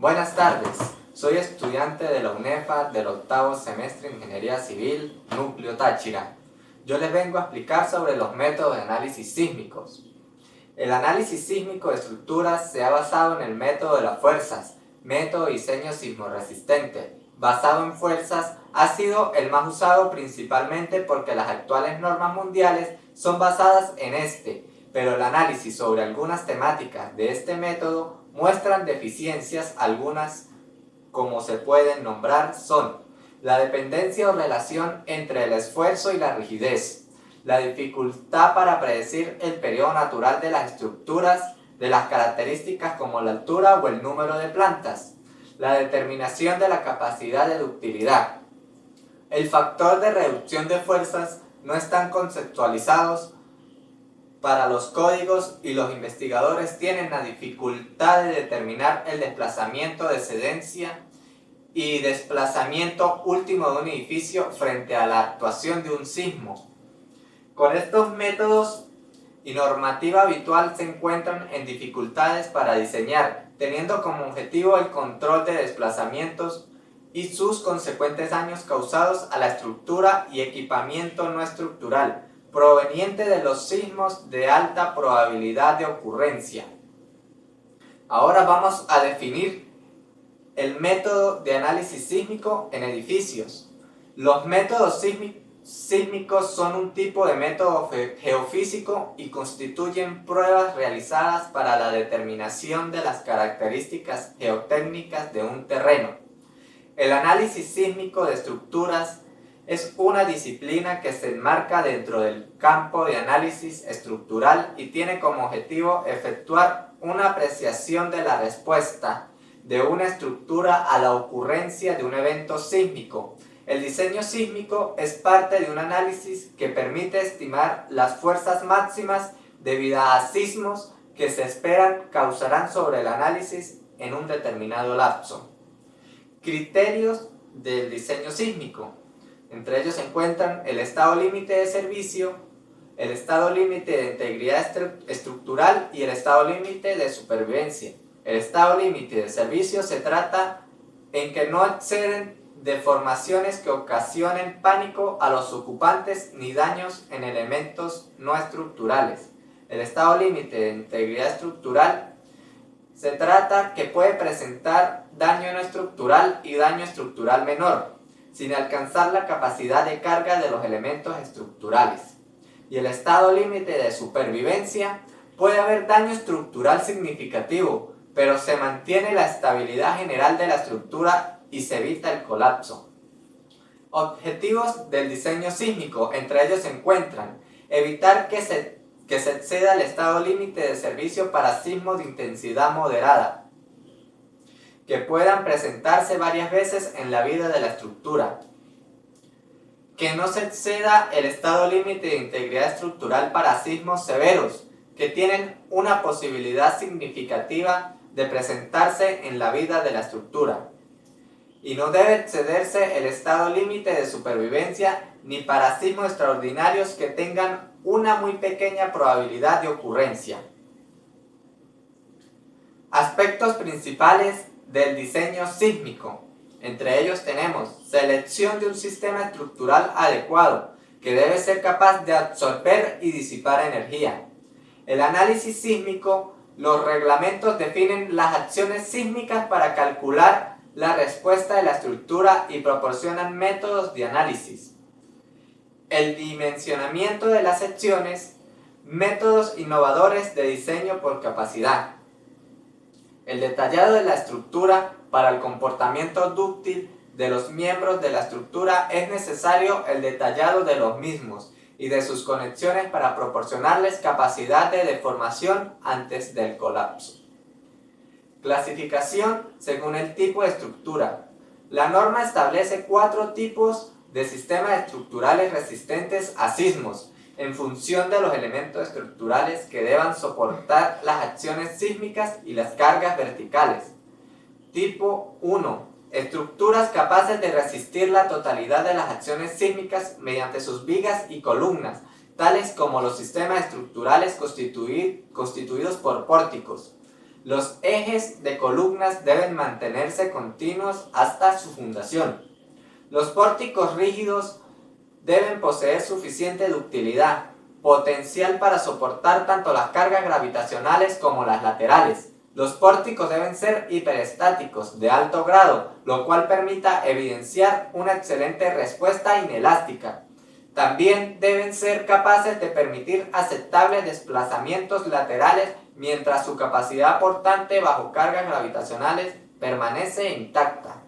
Buenas tardes, soy estudiante de la UNEFA del octavo semestre de Ingeniería Civil, Núcleo Táchira. Yo les vengo a explicar sobre los métodos de análisis sísmicos. El análisis sísmico de estructuras se ha basado en el método de las fuerzas, método de diseño sismorresistente. Basado en fuerzas, ha sido el más usado principalmente porque las actuales normas mundiales son basadas en este, pero el análisis sobre algunas temáticas de este método muestran deficiencias. Algunas, como se pueden nombrar, son la dependencia o relación entre el esfuerzo y la rigidez, la dificultad para predecir el periodo natural de las estructuras, de las características como la altura o el número de plantas, la determinación de la capacidad de ductilidad. El factor de reducción de fuerzas no están conceptualizados para los códigos y los investigadores tienen la dificultad de determinar el desplazamiento de excedencia y desplazamiento último de un edificio frente a la actuación de un sismo. Con estos métodos y normativa habitual se encuentran en dificultades para diseñar, teniendo como objetivo el control de desplazamientos y sus consecuentes daños causados a la estructura y equipamiento no estructural, proveniente de los sismos de alta probabilidad de ocurrencia. Ahora vamos a definir el método de análisis sísmico en edificios. Los métodos sísmicos son un tipo de método geofísico y constituyen pruebas realizadas para la determinación de las características geotécnicas de un terreno. El análisis sísmico de estructuras es una disciplina que se enmarca dentro del campo de análisis estructural y tiene como objetivo efectuar una apreciación de la respuesta de una estructura a la ocurrencia de un evento sísmico. El diseño sísmico es parte de un análisis que permite estimar las fuerzas máximas debido a sismos que se esperan causarán sobre el análisis en un determinado lapso. Criterios del diseño sísmico. Entre ellos se encuentran el estado límite de servicio, el estado límite de integridad estructural y el estado límite de supervivencia. El estado límite de servicio se trata en que no exceden deformaciones que ocasionen pánico a los ocupantes ni daños en elementos no estructurales. El estado límite de integridad estructural se trata que puede presentar daño no estructural y daño estructural menor, sin alcanzar la capacidad de carga de los elementos estructurales. Y el estado límite de supervivencia puede haber daño estructural significativo, pero se mantiene la estabilidad general de la estructura y se evita el colapso. Objetivos del diseño sísmico, entre ellos se encuentran evitar que se exceda el estado límite de servicio para sismos de intensidad moderada, que puedan presentarse varias veces en la vida de la estructura. Que no se exceda el estado límite de integridad estructural para sismos severos, que tienen una posibilidad significativa de presentarse en la vida de la estructura. Y no debe excederse el estado límite de supervivencia ni para sismos extraordinarios que tengan una muy pequeña probabilidad de ocurrencia. Aspectos principales del diseño sísmico. Entre ellos tenemos selección de un sistema estructural adecuado que debe ser capaz de absorber y disipar energía. El análisis sísmico, los reglamentos definen las acciones sísmicas para calcular la respuesta de la estructura y proporcionan métodos de análisis. El dimensionamiento de las secciones, métodos innovadores de diseño por capacidad. El detallado de la estructura para el comportamiento dúctil de los miembros de la estructura es necesario el detallado de los mismos y de sus conexiones para proporcionarles capacidad de deformación antes del colapso. Clasificación según el tipo de estructura. La norma establece 4 tipos de sistemas estructurales resistentes a sismos, en función de los elementos estructurales que deban soportar las acciones sísmicas y las cargas verticales. Tipo 1. Estructuras capaces de resistir la totalidad de las acciones sísmicas mediante sus vigas y columnas, tales como los sistemas estructurales constituidos por pórticos. Los ejes de columnas deben mantenerse continuos hasta su fundación. Los pórticos rígidos deben poseer suficiente ductilidad, potencial para soportar tanto las cargas gravitacionales como las laterales. Los pórticos deben ser hiperestáticos, de alto grado, lo cual permita evidenciar una excelente respuesta inelástica. También deben ser capaces de permitir aceptables desplazamientos laterales mientras su capacidad portante bajo cargas gravitacionales permanece intacta.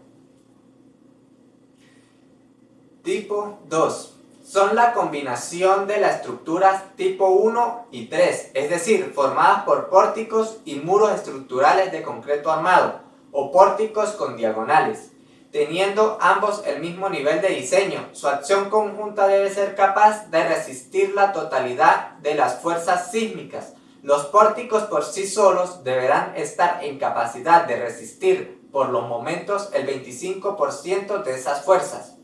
Tipo 2. Son la combinación de las estructuras tipo 1 y 3, es decir, formadas por pórticos y muros estructurales de concreto armado, o pórticos con diagonales. Teniendo ambos el mismo nivel de diseño, su acción conjunta debe ser capaz de resistir la totalidad de las fuerzas sísmicas. Los pórticos por sí solos deberán estar en capacidad de resistir por los momentos el 25% de esas fuerzas.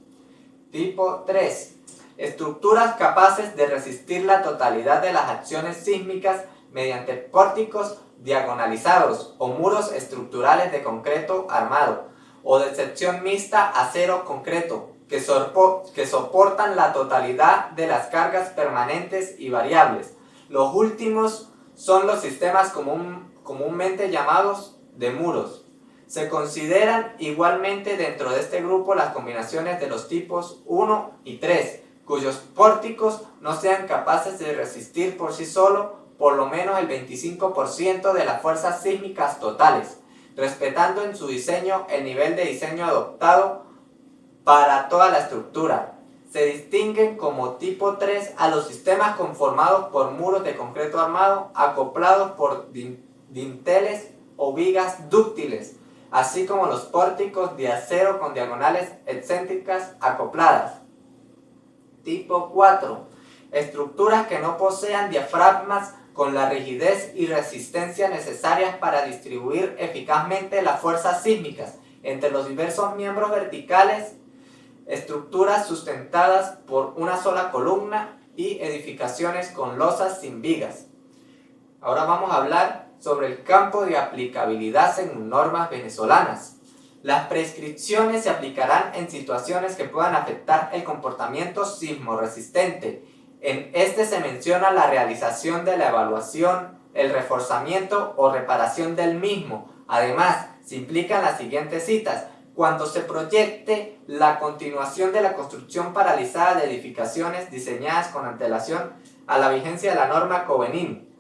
Tipo 3. Estructuras capaces de resistir la totalidad de las acciones sísmicas mediante pórticos diagonalizados o muros estructurales de concreto armado o de sección mixta acero-concreto que soportan la totalidad de las cargas permanentes y variables. Los últimos son los sistemas comúnmente llamados de muros. Se consideran igualmente dentro de este grupo las combinaciones de los tipos 1 y 3, cuyos pórticos no sean capaces de resistir por sí solo por lo menos el 25% de las fuerzas sísmicas totales, respetando en su diseño el nivel de diseño adoptado para toda la estructura. Se distinguen como tipo 3 a los sistemas conformados por muros de concreto armado acoplados por dinteles o vigas dúctiles, así como los pórticos de acero con diagonales excéntricas acopladas. Tipo 4. Estructuras que no posean diafragmas con la rigidez y resistencia necesarias para distribuir eficazmente las fuerzas sísmicas entre los diversos miembros verticales, estructuras sustentadas por una sola columna y edificaciones con losas sin vigas. Ahora vamos a hablar sobre el campo de aplicabilidad según normas venezolanas. Las prescripciones se aplicarán en situaciones que puedan afectar el comportamiento sismorresistente. En este se menciona la realización de la evaluación, el reforzamiento o reparación del mismo. Además, se implican las siguientes citas: cuando se proyecte la continuación de la construcción paralizada de edificaciones diseñadas con antelación a la vigencia de la norma Covenin,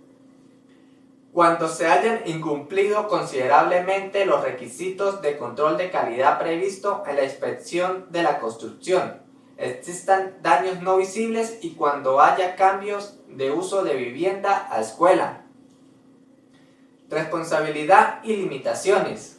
cuando se hayan incumplido considerablemente los requisitos de control de calidad previsto en la inspección de la construcción, existan daños no visibles y cuando haya cambios de uso de vivienda a escuela. Responsabilidad y limitaciones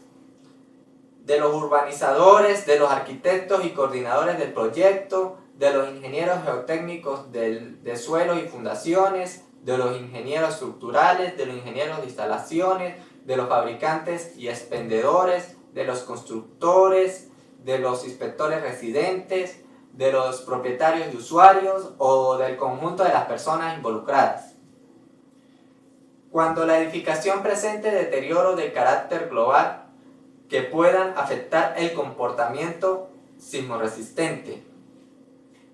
de los urbanizadores, de los arquitectos y coordinadores del proyecto, de los ingenieros geotécnicos de suelo y fundaciones, de los ingenieros estructurales, de los ingenieros de instalaciones, de los fabricantes y expendedores, de los constructores, de los inspectores residentes, de los propietarios y usuarios o del conjunto de las personas involucradas. Cuando la edificación presente deterioro de carácter global que puedan afectar el comportamiento sismorresistente.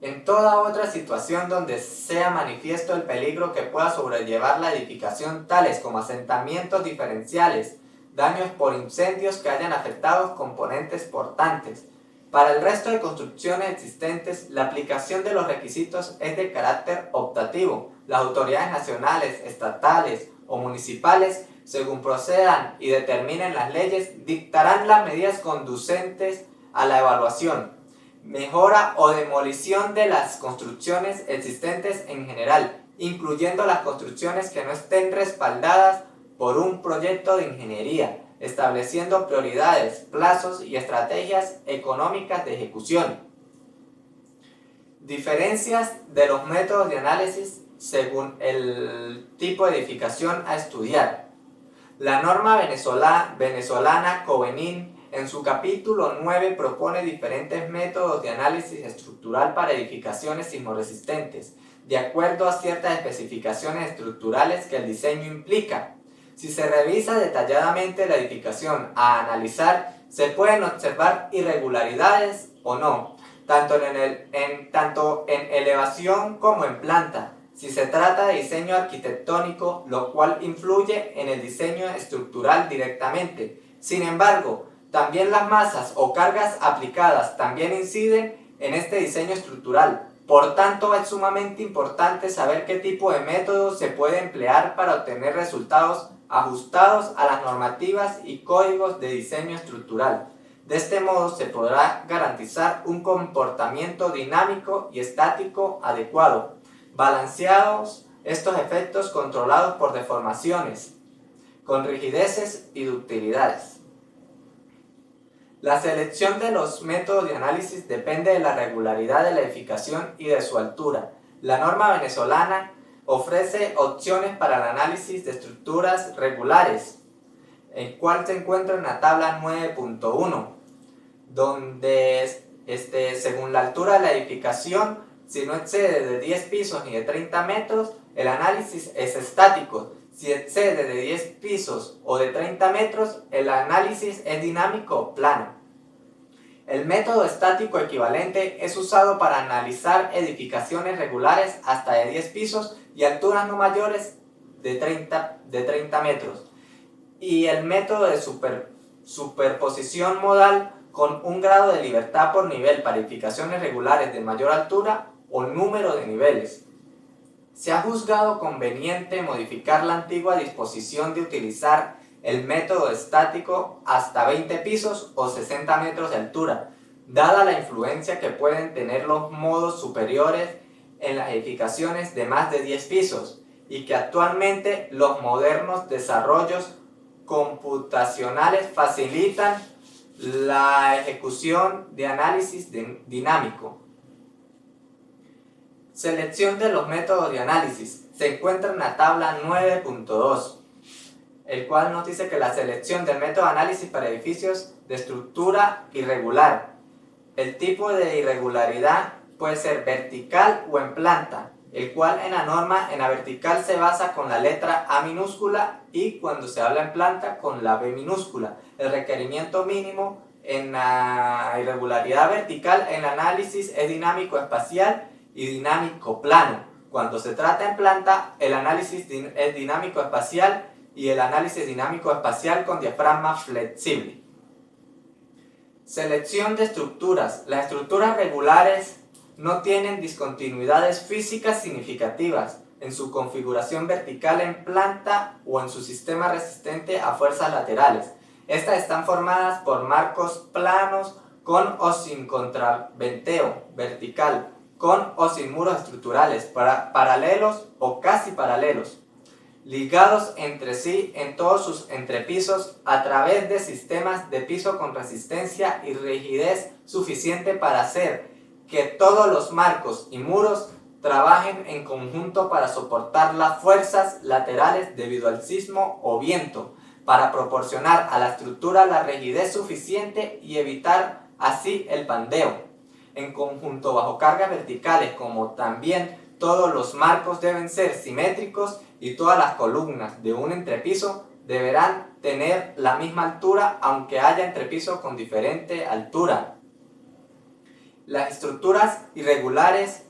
En toda otra situación donde sea manifiesto el peligro que pueda sobrellevar la edificación, tales como asentamientos diferenciales, daños por incendios que hayan afectado componentes portantes. Para el resto de construcciones existentes, la aplicación de los requisitos es de carácter optativo. Las autoridades nacionales, estatales o municipales, según procedan y determinen las leyes, dictarán las medidas conducentes a la evaluación, mejora o demolición de las construcciones existentes en general, incluyendo las construcciones que no estén respaldadas por un proyecto de ingeniería, estableciendo prioridades, plazos y estrategias económicas de ejecución. Diferencias de los métodos de análisis según el tipo de edificación a estudiar. La norma venezolana Covenin en su capítulo 9 propone diferentes métodos de análisis estructural para edificaciones sismorresistentes, de acuerdo a ciertas especificaciones estructurales que el diseño implica. Si se revisa detalladamente la edificación a analizar, se pueden observar irregularidades o no, tanto en elevación como en planta, si se trata de diseño arquitectónico, lo cual influye en el diseño estructural directamente. Sin embargo, también las masas o cargas aplicadas también inciden en este diseño estructural. Por tanto, es sumamente importante saber qué tipo de método se puede emplear para obtener resultados ajustados a las normativas y códigos de diseño estructural. De este modo se podrá garantizar un comportamiento dinámico y estático adecuado, balanceados estos efectos controlados por deformaciones, con rigideces y ductilidades. La selección de los métodos de análisis depende de la regularidad de la edificación y de su altura. La norma venezolana ofrece opciones para el análisis de estructuras regulares, el cual se encuentra en la tabla 9.1, donde según la altura de la edificación, si no excede de 10 pisos ni de 30 metros, el análisis es estático. Si excede de 10 pisos o de 30 metros, el análisis es dinámico o plano. El método estático equivalente es usado para analizar edificaciones regulares hasta de 10 pisos y alturas no mayores de 30 metros. Y el método de superposición modal con un grado de libertad por nivel para edificaciones regulares de mayor altura o número de niveles. Se ha juzgado conveniente modificar la antigua disposición de utilizar el método estático hasta 20 pisos o 60 metros de altura, dada la influencia que pueden tener los modos superiores en las edificaciones de más de 10 pisos y que actualmente los modernos desarrollos computacionales facilitan la ejecución de análisis dinámico. Selección de los métodos de análisis. Se encuentra en la tabla 9.2, el cual nos dice que la selección del método de análisis para edificios de estructura irregular. El tipo de irregularidad puede ser vertical o en planta, el cual en la norma en la vertical se basa con la letra A minúscula y cuando se habla en planta con la B minúscula. El requerimiento mínimo en la irregularidad vertical en el análisis es dinámico espacial y dinámico plano. Cuando se trata en planta, el análisis es dinámico espacial y el análisis dinámico espacial con diafragma flexible. Selección de estructuras. Las estructuras regulares no tienen discontinuidades físicas significativas en su configuración vertical en planta o en su sistema resistente a fuerzas laterales. Estas están formadas por marcos planos con o sin contraventeo vertical, con o sin muros estructurales, paralelos o casi paralelos, ligados entre sí en todos sus entrepisos a través de sistemas de piso con resistencia y rigidez suficiente para hacer que todos los marcos y muros trabajen en conjunto para soportar las fuerzas laterales debido al sismo o viento, para proporcionar a la estructura la rigidez suficiente y evitar así el pandeo. En conjunto bajo cargas verticales, como también todos los marcos deben ser simétricos y todas las columnas de un entrepiso deberán tener la misma altura aunque haya entrepisos con diferente altura. Las estructuras irregulares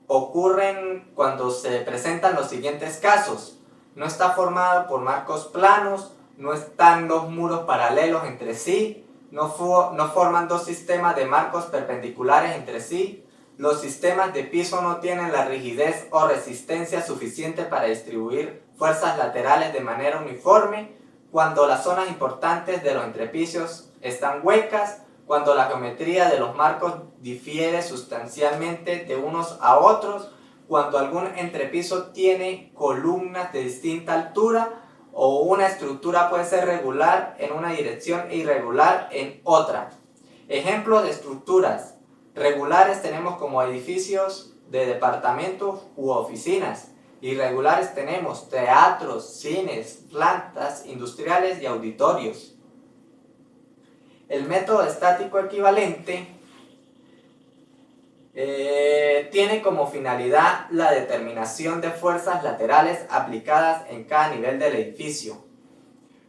ocurren cuando se presentan los siguientes casos. No está formado por marcos planos, no están los muros paralelos entre sí, no forman dos sistemas de marcos perpendiculares entre sí, los sistemas de piso no tienen la rigidez o resistencia suficiente para distribuir fuerzas laterales de manera uniforme, cuando las zonas importantes de los entrepicios están huecas, cuando la geometría de los marcos difiere sustancialmente de unos a otros, cuando algún entrepiso tiene columnas de distinta altura, o una estructura puede ser regular en una dirección e irregular en otra. Ejemplos de estructuras regulares tenemos como edificios de departamentos u oficinas. Irregulares tenemos teatros, cines, plantas industriales y auditorios. El método estático equivalente tiene como finalidad la determinación de fuerzas laterales aplicadas en cada nivel del edificio.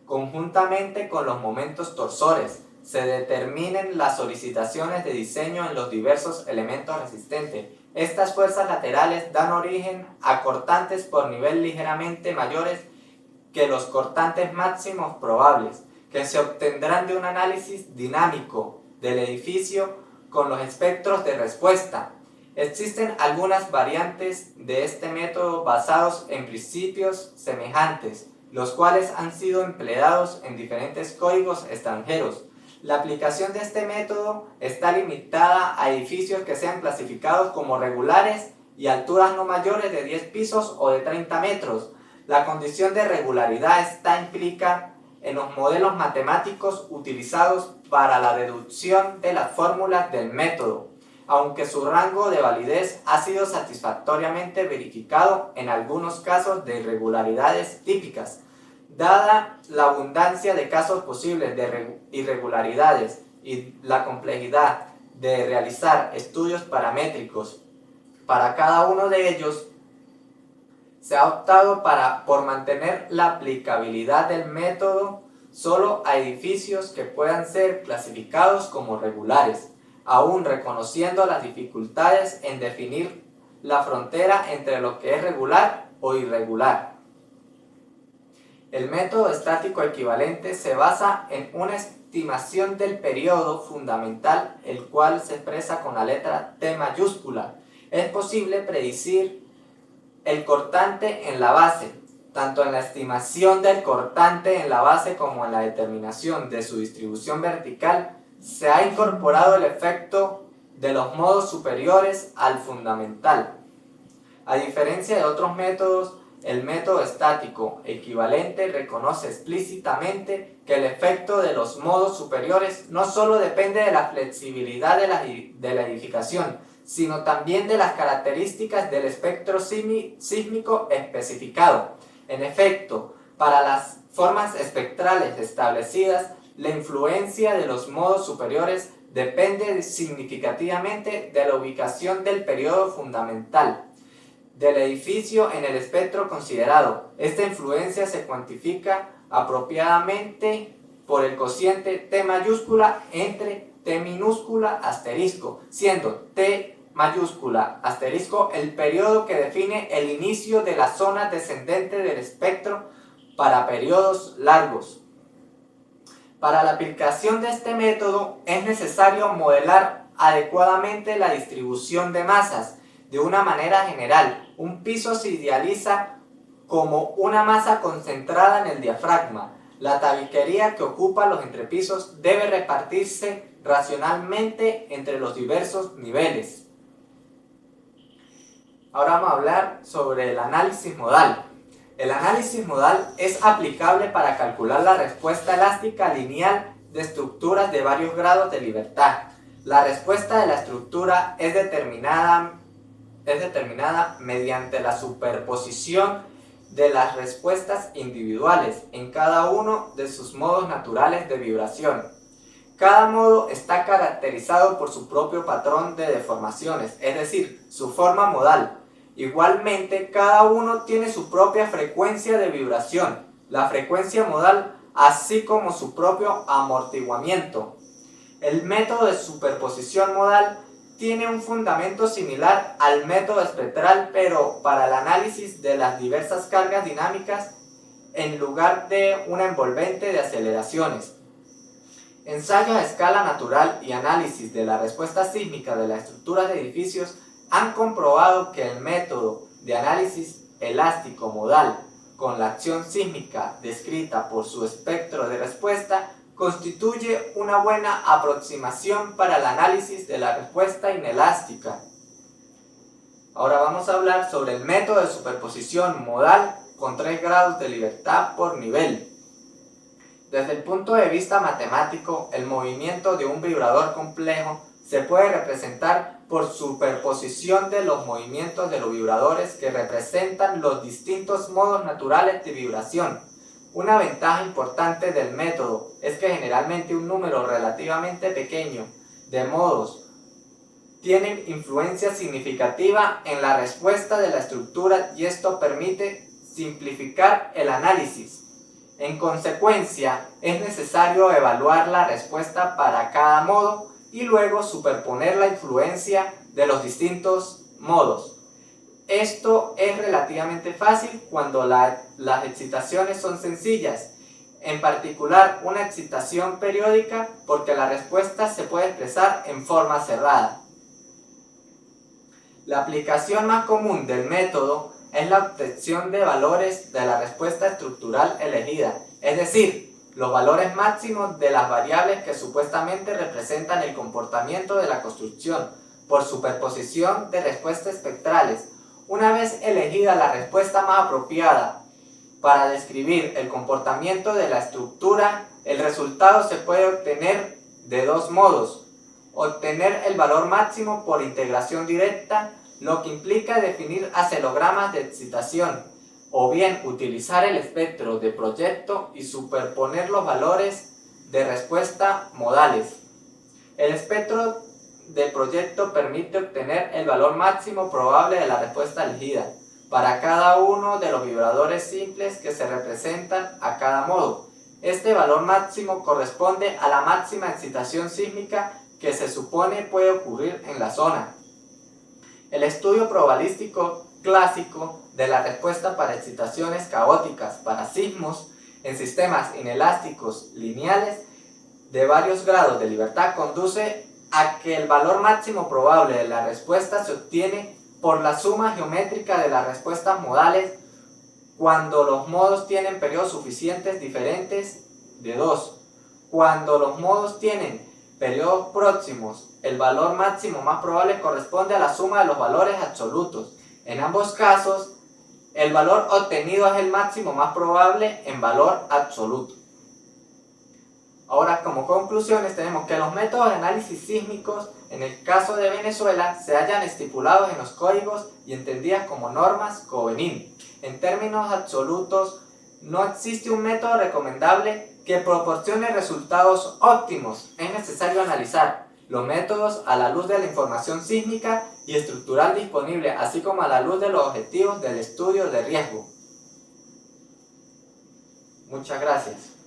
Conjuntamente con los momentos torsores, se determinen las solicitaciones de diseño en los diversos elementos resistentes. Estas fuerzas laterales dan origen a cortantes por nivel ligeramente mayores que los cortantes máximos probables, que se obtendrán de un análisis dinámico del edificio con los espectros de respuesta. Existen algunas variantes de este método basados en principios semejantes, los cuales han sido empleados en diferentes códigos extranjeros. La aplicación de este método está limitada a edificios que sean clasificados como regulares y alturas no mayores de 10 pisos o de 30 metros. La condición de regularidad está implícita en los modelos matemáticos utilizados para la deducción de las fórmulas del método, aunque su rango de validez ha sido satisfactoriamente verificado en algunos casos de irregularidades típicas. Dada la abundancia de casos posibles de irregularidades y la complejidad de realizar estudios paramétricos para cada uno de ellos, se ha optado por mantener la aplicabilidad del método solo a edificios que puedan ser clasificados como regulares, aún reconociendo las dificultades en definir la frontera entre lo que es regular o irregular. El método estático equivalente se basa en una estimación del periodo fundamental, el cual se expresa con la letra T mayúscula. Es posible predecir el cortante en la base, tanto en la estimación del cortante en la base como en la determinación de su distribución vertical. Se ha incorporado el efecto de los modos superiores al fundamental. A diferencia de otros métodos, el método estático equivalente reconoce explícitamente que el efecto de los modos superiores no solo depende de la flexibilidad de la edificación, sino también de las características del espectro sísmico especificado. En efecto, para las formas espectrales establecidas, la influencia de los modos superiores depende significativamente de la ubicación del periodo fundamental del edificio en el espectro considerado. Esta influencia se cuantifica apropiadamente por el cociente T mayúscula entre T minúscula asterisco, siendo T mayúscula asterisco el periodo que define el inicio de la zona descendente del espectro para periodos largos. Para la aplicación de este método es necesario modelar adecuadamente la distribución de masas. De una manera general, un piso se idealiza como una masa concentrada en el diafragma. La tabiquería que ocupa los entrepisos debe repartirse racionalmente entre los diversos niveles. Ahora vamos a hablar sobre el análisis modal. El análisis modal es aplicable para calcular la respuesta elástica lineal de estructuras de varios grados de libertad. La respuesta de la estructura es determinada mediante la superposición de las respuestas individuales en cada uno de sus modos naturales de vibración. Cada modo está caracterizado por su propio patrón de deformaciones, es decir, su forma modal. Igualmente, cada uno tiene su propia frecuencia de vibración, la frecuencia modal, así como su propio amortiguamiento. El método de superposición modal tiene un fundamento similar al método espectral, pero para el análisis de las diversas cargas dinámicas en lugar de una envolvente de aceleraciones. Ensayos a escala natural y análisis de la respuesta sísmica de las estructuras de edificios han comprobado que el método de análisis elástico modal con la acción sísmica descrita por su espectro de respuesta constituye una buena aproximación para el análisis de la respuesta inelástica. Ahora vamos a hablar sobre el método de superposición modal con 3 grados de libertad por nivel. Desde el punto de vista matemático, el movimiento de un vibrador complejo se puede representar por superposición de los movimientos de los vibradores que representan los distintos modos naturales de vibración. Una ventaja importante del método es que generalmente un número relativamente pequeño de modos tienen influencia significativa en la respuesta de la estructura y esto permite simplificar el análisis. En consecuencia, es necesario evaluar la respuesta para cada modo y luego superponer la influencia de los distintos modos. Esto es relativamente fácil cuando las excitaciones son sencillas, en particular una excitación periódica porque la respuesta se puede expresar en forma cerrada. La aplicación más común del método es la obtención de valores de la respuesta estructural elegida, es decir, los valores máximos de las variables que supuestamente representan el comportamiento de la construcción por superposición de respuestas espectrales. Una vez elegida la respuesta más apropiada para describir el comportamiento de la estructura, el resultado se puede obtener de dos modos: obtener el valor máximo por integración directa, lo que implica definir acelogramas de excitación, o bien utilizar el espectro de proyecto y superponer los valores de respuesta modales. El espectro de proyecto permite obtener el valor máximo probable de la respuesta elegida para cada uno de los vibradores simples que se representan a cada modo. Este valor máximo corresponde a la máxima excitación sísmica que se supone puede ocurrir en la zona. El estudio probabilístico clásico de la respuesta para excitaciones caóticas para sismos en sistemas inelásticos lineales de varios grados de libertad conduce a que el valor máximo probable de la respuesta se obtiene por la suma geométrica de las respuestas modales cuando los modos tienen periodos suficientes diferentes de 2. Cuando los modos tienen periodos próximos, el valor máximo más probable corresponde a la suma de los valores absolutos. En ambos casos, el valor obtenido es el máximo más probable en valor absoluto. Ahora, como conclusiones, tenemos que los métodos de análisis sísmicos, en el caso de Venezuela, se hallan estipulados en los códigos y entendidas como normas COVENIM. En términos absolutos, no existe un método recomendable que proporcione resultados óptimos. Es necesario analizar los métodos a la luz de la información sísmica y estructural disponible, así como a la luz de los objetivos del estudio de riesgo. Muchas gracias.